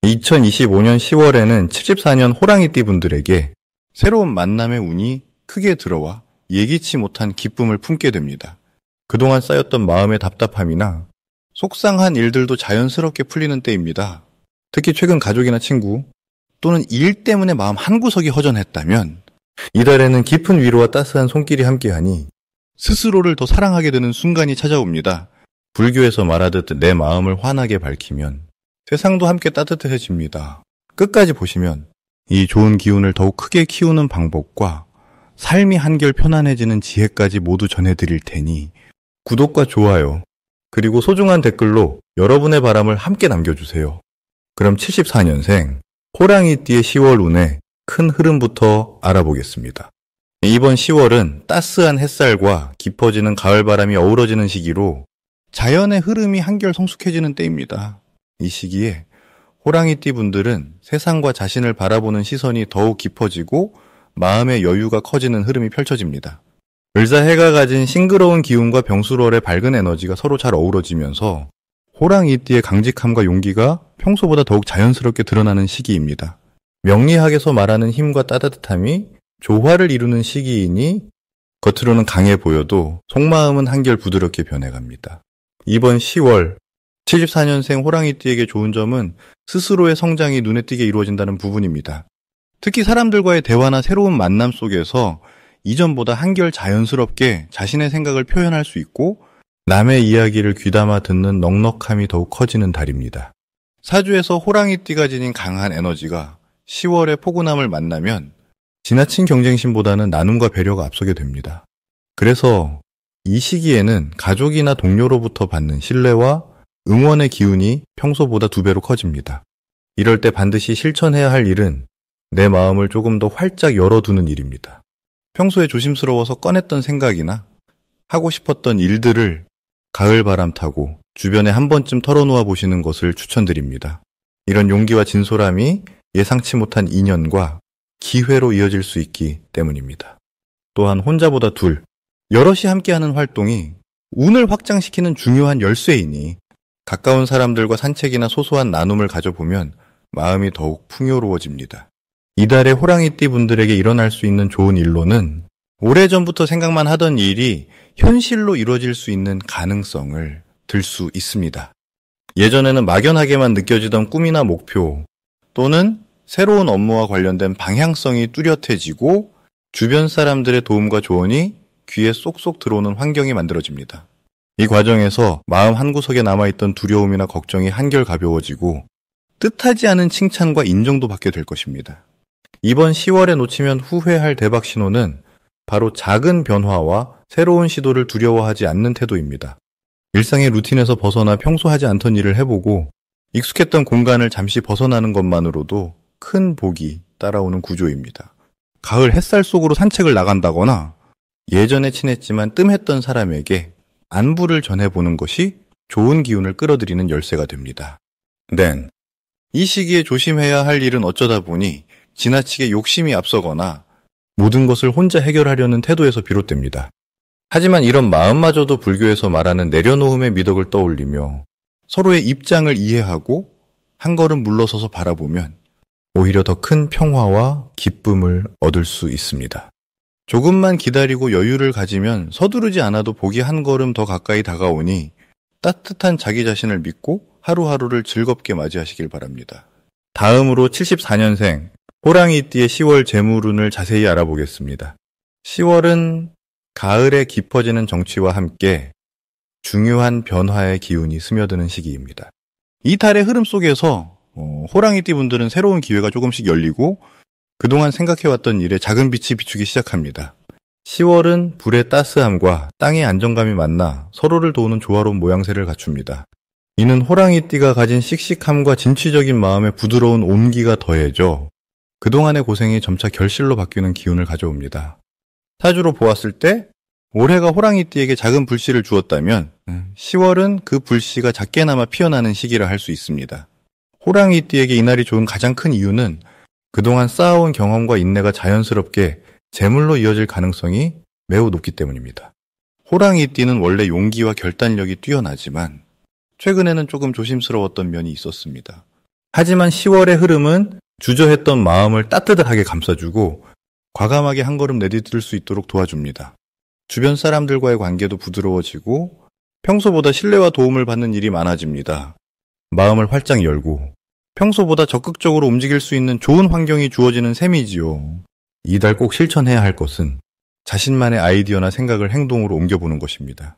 2025년 10월에는 74년 호랑이띠 분들에게 새로운 만남의 운이 크게 들어와 예기치 못한 기쁨을 품게 됩니다. 그동안 쌓였던 마음의 답답함이나 속상한 일들도 자연스럽게 풀리는 때입니다. 특히 최근 가족이나 친구 또는 일 때문에 마음 한구석이 허전했다면 이달에는 깊은 위로와 따스한 손길이 함께하니 스스로를 더 사랑하게 되는 순간이 찾아옵니다. 불교에서 말하듯 내 마음을 환하게 밝히면 세상도 함께 따뜻해집니다. 끝까지 보시면 이 좋은 기운을 더욱 크게 키우는 방법과 삶이 한결 편안해지는 지혜까지 모두 전해드릴 테니 구독과 좋아요 그리고 소중한 댓글로 여러분의 바람을 함께 남겨주세요. 그럼 74년생 호랑이띠의 10월 운의 큰 흐름부터 알아보겠습니다. 이번 10월은 따스한 햇살과 깊어지는 가을바람이 어우러지는 시기로 자연의 흐름이 한결 성숙해지는 때입니다. 이 시기에 호랑이띠 분들은 세상과 자신을 바라보는 시선이 더욱 깊어지고 마음의 여유가 커지는 흐름이 펼쳐집니다. 을사해가 가진 싱그러운 기운과 병수월의 밝은 에너지가 서로 잘 어우러지면서 호랑이띠의 강직함과 용기가 평소보다 더욱 자연스럽게 드러나는 시기입니다. 명리학에서 말하는 힘과 따뜻함이 조화를 이루는 시기이니 겉으로는 강해 보여도 속마음은 한결 부드럽게 변해갑니다. 이번 10월 74년생 호랑이띠에게 좋은 점은 스스로의 성장이 눈에 띄게 이루어진다는 부분입니다. 특히 사람들과의 대화나 새로운 만남 속에서 이전보다 한결 자연스럽게 자신의 생각을 표현할 수 있고 남의 이야기를 귀담아 듣는 넉넉함이 더욱 커지는 달입니다. 사주에서 호랑이띠가 지닌 강한 에너지가 10월의 포근함을 만나면 지나친 경쟁심보다는 나눔과 배려가 앞서게 됩니다. 그래서 이 시기에는 가족이나 동료로부터 받는 신뢰와 응원의 기운이 평소보다 2배로 커집니다. 이럴 때 반드시 실천해야 할 일은 내 마음을 조금 더 활짝 열어두는 일입니다. 평소에 조심스러워서 꺼냈던 생각이나 하고 싶었던 일들을 가을바람 타고 주변에 한 번쯤 털어놓아 보시는 것을 추천드립니다. 이런 용기와 진솔함이 예상치 못한 인연과 기회로 이어질 수 있기 때문입니다. 또한 혼자보다 둘, 여럿이 함께하는 활동이 운을 확장시키는 중요한 열쇠이니 가까운 사람들과 산책이나 소소한 나눔을 가져보면 마음이 더욱 풍요로워집니다. 이달의 호랑이띠 분들에게 일어날 수 있는 좋은 일로는 오래전부터 생각만 하던 일이 현실로 이루어질 수 있는 가능성을 들 수 있습니다. 예전에는 막연하게만 느껴지던 꿈이나 목표 또는 새로운 업무와 관련된 방향성이 뚜렷해지고 주변 사람들의 도움과 조언이 귀에 쏙쏙 들어오는 환경이 만들어집니다. 이 과정에서 마음 한구석에 남아있던 두려움이나 걱정이 한결 가벼워지고 뜻하지 않은 칭찬과 인정도 받게 될 것입니다. 이번 10월에 놓치면 후회할 대박 신호는 바로 작은 변화와 새로운 시도를 두려워하지 않는 태도입니다. 일상의 루틴에서 벗어나 평소 하지 않던 일을 해보고 익숙했던 공간을 잠시 벗어나는 것만으로도 큰 복이 따라오는 구조입니다. 가을 햇살 속으로 산책을 나간다거나 예전에 친했지만 뜸했던 사람에게 안부를 전해보는 것이 좋은 기운을 끌어들이는 열쇠가 됩니다. 이 시기에 조심해야 할 일은 어쩌다 보니 지나치게 욕심이 앞서거나 모든 것을 혼자 해결하려는 태도에서 비롯됩니다. 하지만 이런 마음마저도 불교에서 말하는 내려놓음의 미덕을 떠올리며 서로의 입장을 이해하고 한 걸음 물러서서 바라보면 오히려 더 큰 평화와 기쁨을 얻을 수 있습니다. 조금만 기다리고 여유를 가지면 서두르지 않아도 복이 한 걸음 더 가까이 다가오니 따뜻한 자기 자신을 믿고 하루하루를 즐겁게 맞이하시길 바랍니다. 다음으로 74년생 호랑이띠의 10월 재물운을 자세히 알아보겠습니다. 10월은 가을에 깊어지는 정취와 함께 중요한 변화의 기운이 스며드는 시기입니다. 이 달의 흐름 속에서 호랑이띠 분들은 새로운 기회가 조금씩 열리고 그동안 생각해왔던 일에 작은 빛이 비추기 시작합니다. 10월은 불의 따스함과 땅의 안정감이 만나 서로를 도우는 조화로운 모양새를 갖춥니다. 이는 호랑이띠가 가진 씩씩함과 진취적인 마음에 부드러운 온기가 더해져 그동안의 고생이 점차 결실로 바뀌는 기운을 가져옵니다. 사주로 보았을 때 올해가 호랑이띠에게 작은 불씨를 주었다면 10월은 그 불씨가 작게나마 피어나는 시기라 할 수 있습니다. 호랑이띠에게 이날이 좋은 가장 큰 이유는 그동안 쌓아온 경험과 인내가 자연스럽게 재물로 이어질 가능성이 매우 높기 때문입니다. 호랑이띠는 원래 용기와 결단력이 뛰어나지만 최근에는 조금 조심스러웠던 면이 있었습니다. 하지만 10월의 흐름은 주저했던 마음을 따뜻하게 감싸주고 과감하게 한 걸음 내디딜 수 있도록 도와줍니다. 주변 사람들과의 관계도 부드러워지고 평소보다 신뢰와 도움을 받는 일이 많아집니다. 마음을 활짝 열고 평소보다 적극적으로 움직일 수 있는 좋은 환경이 주어지는 셈이지요. 이달 꼭 실천해야 할 것은 자신만의 아이디어나 생각을 행동으로 옮겨보는 것입니다.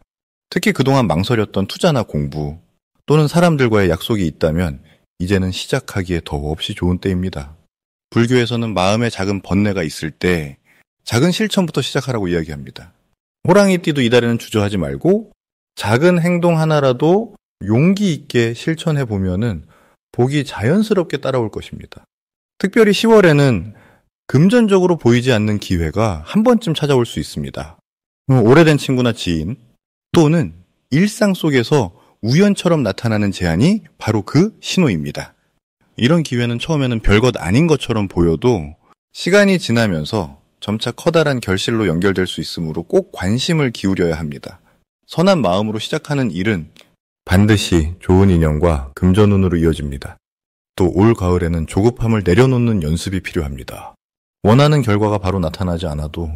특히 그동안 망설였던 투자나 공부 또는 사람들과의 약속이 있다면 이제는 시작하기에 더없이 좋은 때입니다. 불교에서는 마음에 작은 번뇌가 있을 때 작은 실천부터 시작하라고 이야기합니다. 호랑이띠도 이달에는 주저하지 말고 작은 행동 하나라도 용기 있게 실천해 보면은 복이 자연스럽게 따라올 것입니다. 특별히 10월에는 금전적으로 보이지 않는 기회가 한 번쯤 찾아올 수 있습니다. 오래된 친구나 지인 또는 일상 속에서 우연처럼 나타나는 제안이 바로 그 신호입니다. 이런 기회는 처음에는 별것 아닌 것처럼 보여도 시간이 지나면서 점차 커다란 결실로 연결될 수 있으므로 꼭 관심을 기울여야 합니다. 선한 마음으로 시작하는 일은 반드시 좋은 인연과 금전운으로 이어집니다. 또 올 가을에는 조급함을 내려놓는 연습이 필요합니다. 원하는 결과가 바로 나타나지 않아도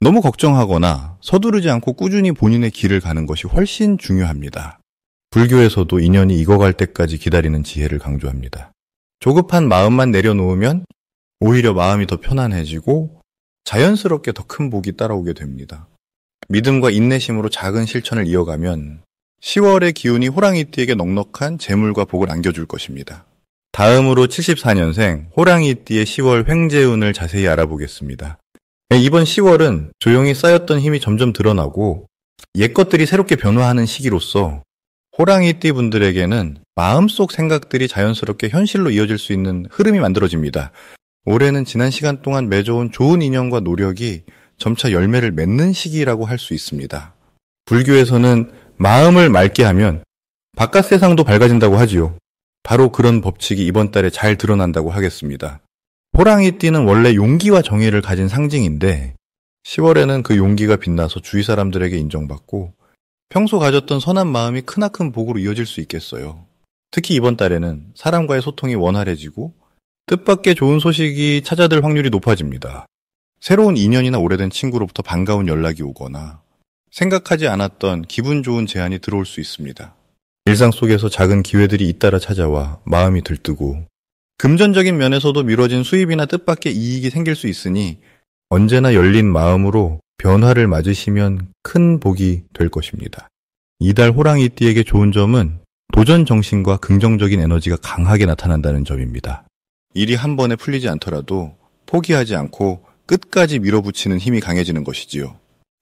너무 걱정하거나 서두르지 않고 꾸준히 본인의 길을 가는 것이 훨씬 중요합니다. 불교에서도 인연이 익어갈 때까지 기다리는 지혜를 강조합니다. 조급한 마음만 내려놓으면 오히려 마음이 더 편안해지고 자연스럽게 더 큰 복이 따라오게 됩니다. 믿음과 인내심으로 작은 실천을 이어가면 10월의 기운이 호랑이띠에게 넉넉한 재물과 복을 안겨줄 것입니다. 다음으로 74년생 호랑이띠의 10월 횡재운을 자세히 알아보겠습니다. 이번 10월은 조용히 쌓였던 힘이 점점 드러나고 옛것들이 새롭게 변화하는 시기로서 호랑이띠 분들에게는 마음속 생각들이 자연스럽게 현실로 이어질 수 있는 흐름이 만들어집니다. 올해는 지난 시간 동안 맺어온 좋은 인연과 노력이 점차 열매를 맺는 시기라고 할 수 있습니다. 불교에서는 마음을 맑게 하면 바깥 세상도 밝아진다고 하지요. 바로 그런 법칙이 이번 달에 잘 드러난다고 하겠습니다. 호랑이띠는 원래 용기와 정의를 가진 상징인데 10월에는 그 용기가 빛나서 주위 사람들에게 인정받고 평소 가졌던 선한 마음이 크나큰 복으로 이어질 수 있겠어요. 특히 이번 달에는 사람과의 소통이 원활해지고 뜻밖의 좋은 소식이 찾아들 확률이 높아집니다. 새로운 인연이나 오래된 친구로부터 반가운 연락이 오거나 생각하지 않았던 기분 좋은 제안이 들어올 수 있습니다. 일상 속에서 작은 기회들이 잇따라 찾아와 마음이 들뜨고 금전적인 면에서도 미뤄진 수입이나 뜻밖의 이익이 생길 수 있으니 언제나 열린 마음으로 변화를 맞으시면 큰 복이 될 것입니다. 이달 호랑이띠에게 좋은 점은 도전 정신과 긍정적인 에너지가 강하게 나타난다는 점입니다. 일이 한 번에 풀리지 않더라도 포기하지 않고 끝까지 밀어붙이는 힘이 강해지는 것이지요.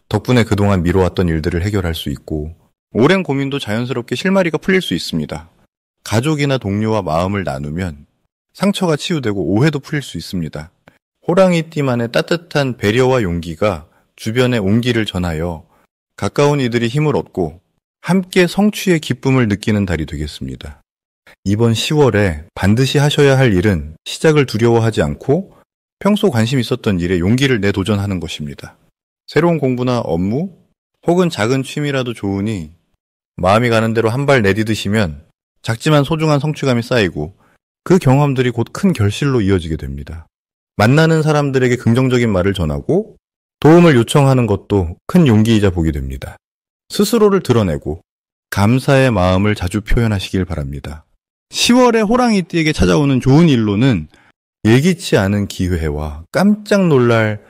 덕분에 그동안 미뤄왔던 일들을 해결할 수 있고 오랜 고민도 자연스럽게 실마리가 풀릴 수 있습니다. 가족이나 동료와 마음을 나누면 상처가 치유되고 오해도 풀릴 수 있습니다. 호랑이띠만의 따뜻한 배려와 용기가 주변에 온기를 전하여 가까운 이들이 힘을 얻고 함께 성취의 기쁨을 느끼는 달이 되겠습니다. 이번 10월에 반드시 하셔야 할 일은 시작을 두려워하지 않고 평소 관심 있었던 일에 용기를 내 도전하는 것입니다. 새로운 공부나 업무 혹은 작은 취미라도 좋으니 마음이 가는 대로 한 발 내디드시면 작지만 소중한 성취감이 쌓이고 그 경험들이 곧 큰 결실로 이어지게 됩니다. 만나는 사람들에게 긍정적인 말을 전하고 도움을 요청하는 것도 큰 용기이자 복이 됩니다. 스스로를 드러내고 감사의 마음을 자주 표현하시길 바랍니다. 10월에 호랑이띠에게 찾아오는 좋은 일로는 예기치 않은 기회와 깜짝 놀랄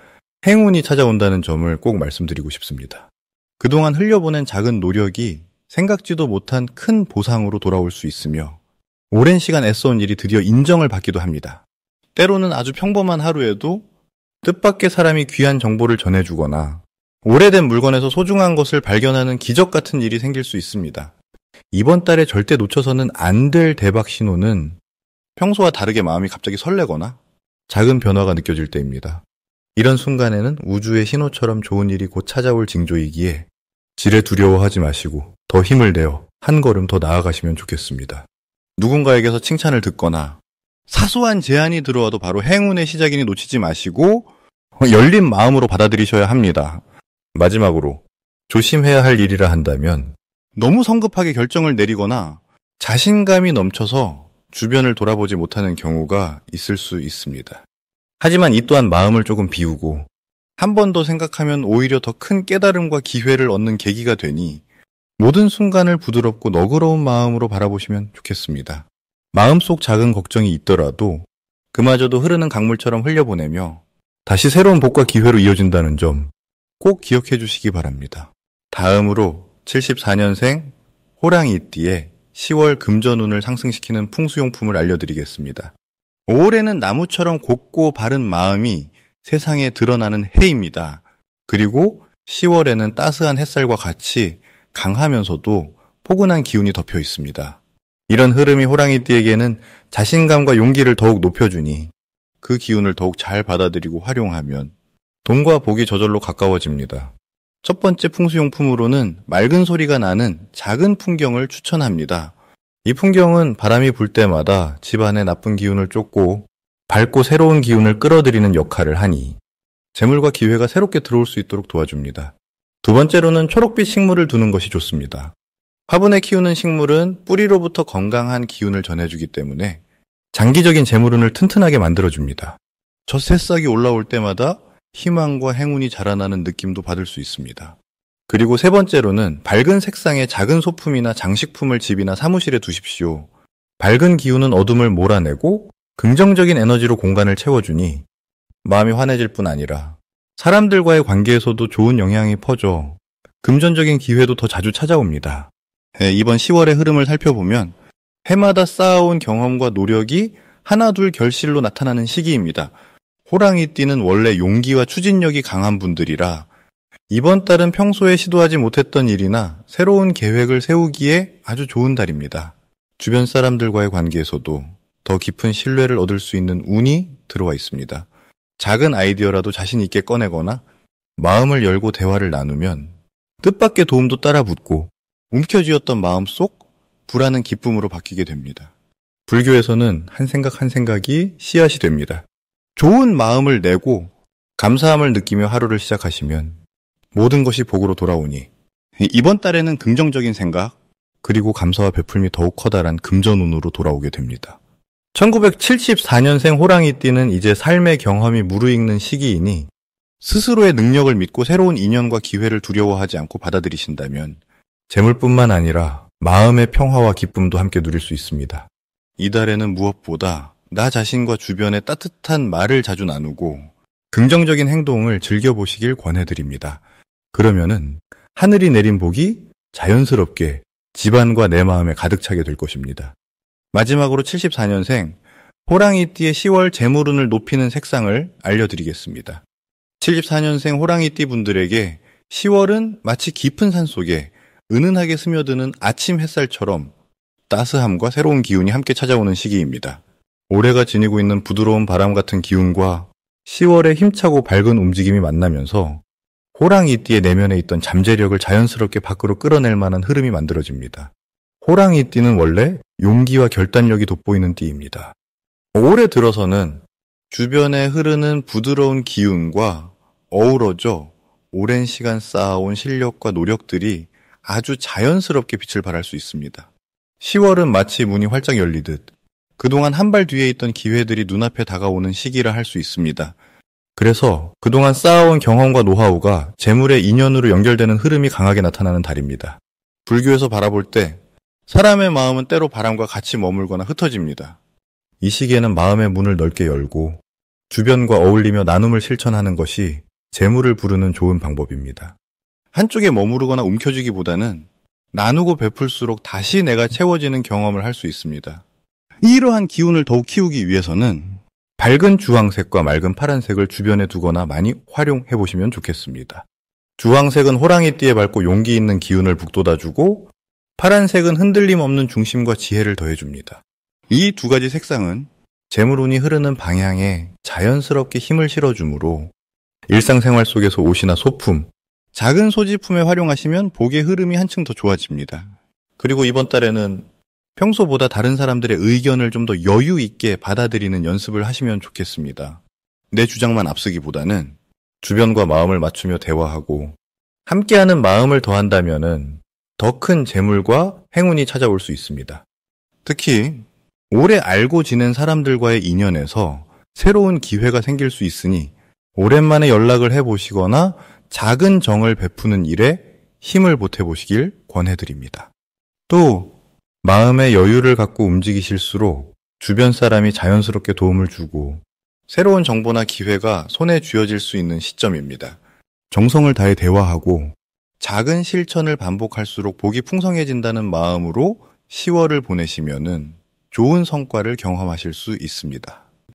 행운이 찾아온다는 점을 꼭 말씀드리고 싶습니다. 그동안 흘려보낸 작은 노력이 생각지도 못한 큰 보상으로 돌아올 수 있으며 오랜 시간 애써온 일이 드디어 인정을 받기도 합니다. 때로는 아주 평범한 하루에도 뜻밖의 사람이 귀한 정보를 전해주거나 오래된 물건에서 소중한 것을 발견하는 기적 같은 일이 생길 수 있습니다. 이번 달에 절대 놓쳐서는 안 될 대박 신호는 평소와 다르게 마음이 갑자기 설레거나 작은 변화가 느껴질 때입니다. 이런 순간에는 우주의 신호처럼 좋은 일이 곧 찾아올 징조이기에 지레 두려워하지 마시고 더 힘을 내어 한 걸음 더 나아가시면 좋겠습니다. 누군가에게서 칭찬을 듣거나 사소한 제안이 들어와도 바로 행운의 시작이니 놓치지 마시고 열린 마음으로 받아들이셔야 합니다. 마지막으로 조심해야 할 일이라 한다면 너무 성급하게 결정을 내리거나 자신감이 넘쳐서 주변을 돌아보지 못하는 경우가 있을 수 있습니다. 하지만 이 또한 마음을 조금 비우고 한 번 더 생각하면 오히려 더 큰 깨달음과 기회를 얻는 계기가 되니 모든 순간을 부드럽고 너그러운 마음으로 바라보시면 좋겠습니다. 마음속 작은 걱정이 있더라도 그마저도 흐르는 강물처럼 흘려보내며 다시 새로운 복과 기회로 이어진다는 점 꼭 기억해 주시기 바랍니다. 다음으로 74년생 호랑이띠의 10월 금전운을 상승시키는 풍수용품을 알려드리겠습니다. 5월에는 나무처럼 곱고 바른 마음이 세상에 드러나는 해입니다. 그리고 10월에는 따스한 햇살과 같이 강하면서도 포근한 기운이 덮여 있습니다. 이런 흐름이 호랑이띠에게는 자신감과 용기를 더욱 높여주니 그 기운을 더욱 잘 받아들이고 활용하면 돈과 복이 저절로 가까워집니다. 첫 번째 풍수용품으로는 맑은 소리가 나는 작은 풍경을 추천합니다. 이 풍경은 바람이 불 때마다 집안의 나쁜 기운을 쫓고 밝고 새로운 기운을 끌어들이는 역할을 하니 재물과 기회가 새롭게 들어올 수 있도록 도와줍니다. 두 번째로는 초록빛 식물을 두는 것이 좋습니다. 화분에 키우는 식물은 뿌리로부터 건강한 기운을 전해주기 때문에 장기적인 재물운을 튼튼하게 만들어줍니다. 저 새싹이 올라올 때마다 희망과 행운이 자라나는 느낌도 받을 수 있습니다. 그리고 세 번째로는 밝은 색상의 작은 소품이나 장식품을 집이나 사무실에 두십시오. 밝은 기운은 어둠을 몰아내고 긍정적인 에너지로 공간을 채워주니 마음이 환해질 뿐 아니라 사람들과의 관계에서도 좋은 영향이 퍼져 금전적인 기회도 더 자주 찾아옵니다. 이번 10월의 흐름을 살펴보면 해마다 쌓아온 경험과 노력이 하나둘 결실로 나타나는 시기입니다. 호랑이띠는 원래 용기와 추진력이 강한 분들이라 이번 달은 평소에 시도하지 못했던 일이나 새로운 계획을 세우기에 아주 좋은 달입니다. 주변 사람들과의 관계에서도 더 깊은 신뢰를 얻을 수 있는 운이 들어와 있습니다. 작은 아이디어라도 자신 있게 꺼내거나 마음을 열고 대화를 나누면 뜻밖의 도움도 따라 붙고 움켜쥐었던 마음속 불안은 기쁨으로 바뀌게 됩니다. 불교에서는 한 생각 한 생각이 씨앗이 됩니다. 좋은 마음을 내고 감사함을 느끼며 하루를 시작하시면 모든 것이 복으로 돌아오니 이번 달에는 긍정적인 생각 그리고 감사와 베풀미 더욱 커다란 금전운으로 돌아오게 됩니다. 1974년생 호랑이띠는 이제 삶의 경험이 무르익는 시기이니 스스로의 능력을 믿고 새로운 인연과 기회를 두려워하지 않고 받아들이신다면 재물뿐만 아니라 마음의 평화와 기쁨도 함께 누릴 수 있습니다. 이달에는 무엇보다 나 자신과 주변에 따뜻한 말을 자주 나누고 긍정적인 행동을 즐겨보시길 권해드립니다. 그러면은 하늘이 내린 복이 자연스럽게 집안과 내 마음에 가득 차게 될 것입니다. 마지막으로 74년생 호랑이띠의 10월 재물운을 높이는 색상을 알려드리겠습니다. 74년생 호랑이띠 분들에게 10월은 마치 깊은 산속에 은은하게 스며드는 아침 햇살처럼 따스함과 새로운 기운이 함께 찾아오는 시기입니다. 올해가 지니고 있는 부드러운 바람 같은 기운과 10월의 힘차고 밝은 움직임이 만나면서 호랑이띠의 내면에 있던 잠재력을 자연스럽게 밖으로 끌어낼 만한 흐름이 만들어집니다. 호랑이띠는 원래 용기와 결단력이 돋보이는 띠입니다. 올해 들어서는 주변에 흐르는 부드러운 기운과 어우러져 오랜 시간 쌓아온 실력과 노력들이 아주 자연스럽게 빛을 발할 수 있습니다. 10월은 마치 문이 활짝 열리듯 그동안 한 발 뒤에 있던 기회들이 눈앞에 다가오는 시기라 할 수 있습니다. 그래서 그동안 쌓아온 경험과 노하우가 재물의 인연으로 연결되는 흐름이 강하게 나타나는 달입니다. 불교에서 바라볼 때 사람의 마음은 때로 바람과 같이 머물거나 흩어집니다. 이 시기에는 마음의 문을 넓게 열고 주변과 어울리며 나눔을 실천하는 것이 재물을 부르는 좋은 방법입니다. 한쪽에 머무르거나 움켜쥐기보다는 나누고 베풀수록 다시 내가 채워지는 경험을 할 수 있습니다. 이러한 기운을 더욱 키우기 위해서는 밝은 주황색과 맑은 파란색을 주변에 두거나 많이 활용해 보시면 좋겠습니다. 주황색은 호랑이띠에 밝고 용기 있는 기운을 북돋아주고 파란색은 흔들림 없는 중심과 지혜를 더해줍니다. 이 두 가지 색상은 재물운이 흐르는 방향에 자연스럽게 힘을 실어주므로 일상생활 속에서 옷이나 소품, 작은 소지품에 활용하시면 복의 흐름이 한층 더 좋아집니다. 그리고 이번 달에는 평소보다 다른 사람들의 의견을 좀 더 여유 있게 받아들이는 연습을 하시면 좋겠습니다. 내 주장만 앞서기보다는 주변과 마음을 맞추며 대화하고 함께하는 마음을 더한다면은 더 큰 재물과 행운이 찾아올 수 있습니다. 특히 오래 알고 지낸 사람들과의 인연에서 새로운 기회가 생길 수 있으니 오랜만에 연락을 해보시거나 작은 정을 베푸는 일에 힘을 보태보시길 권해드립니다. 또 마음의 여유를 갖고 움직이실수록 주변 사람이 자연스럽게 도움을 주고 새로운 정보나 기회가 손에 쥐어질 수 있는 시점입니다. 정성을 다해 대화하고 작은 실천을 반복할수록 복이 풍성해진다는 마음으로 10월을 보내시면은 좋은 성과를 경험하실 수 있습니다.